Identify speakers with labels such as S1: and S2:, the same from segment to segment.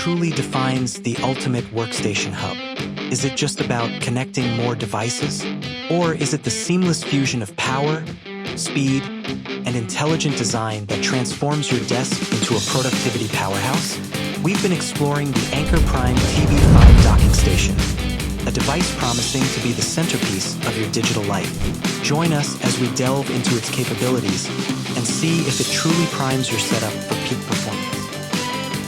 S1: truly defines the ultimate workstation hub? Is it just about connecting more devices? Or is it the seamless fusion of power, speed, and intelligent design that transforms your desk into a productivity powerhouse? We've been exploring the Anker Prime TB5 docking station, a device promising to be the centerpiece of your digital life. Join us as we delve into its capabilities and see if it truly primes your setup for peak performance.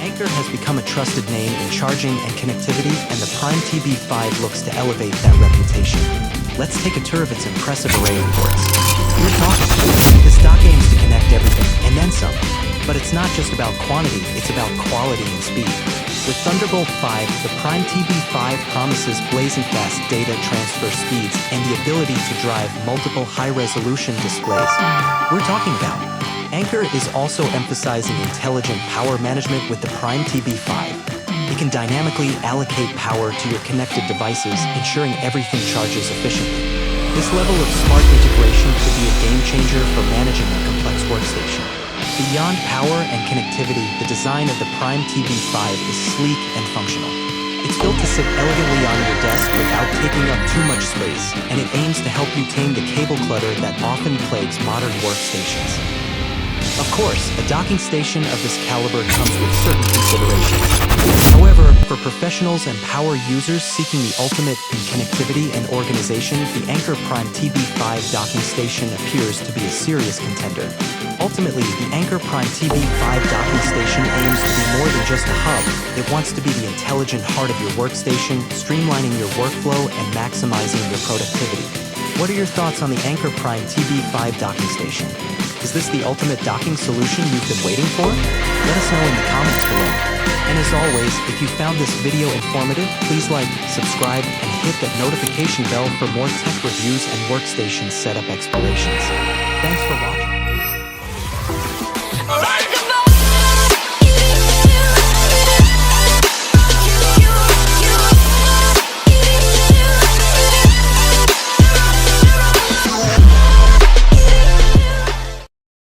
S1: Anker has become a trusted name in charging and connectivity, and the Prime TB5 looks to elevate that reputation. Let's take a tour of its impressive array of ports. We're talking. This dock aims to connect everything, and then some. But it's not just about quantity, it's about quality and speed. With Thunderbolt 5, the Prime TB5 promises blazing fast data transfer speeds and the ability to drive multiple high-resolution displays. We're talking about. Anker is also emphasizing intelligent power management with the Prime TB5. It can dynamically allocate power to your connected devices, ensuring everything charges efficiently. This level of smart integration could be a game changer for managing a complex workstation. Beyond power and connectivity, the design of the Prime TB5 is sleek and functional. It's built to sit elegantly on your desk without taking up too much space, and it aims to help you tame the cable clutter that often plagues modern workstations. Of course, a docking station of this caliber comes with certain considerations. However, for professionals and power users seeking the ultimate in connectivity and organization, the Anker Prime TB5 docking station appears to be a serious contender. Ultimately, the Anker Prime TB5 docking station aims to be more than just a hub. It wants to be the intelligent heart of your workstation, streamlining your workflow and maximizing your productivity. What are your thoughts on the Anker Prime TB5 docking station? Is this the ultimate docking solution you've been waiting for? Let us know in the comments below. And as always, if you found this video informative, please like, subscribe, and hit that notification bell for more tech reviews and workstation setup explorations. Thanks for watching.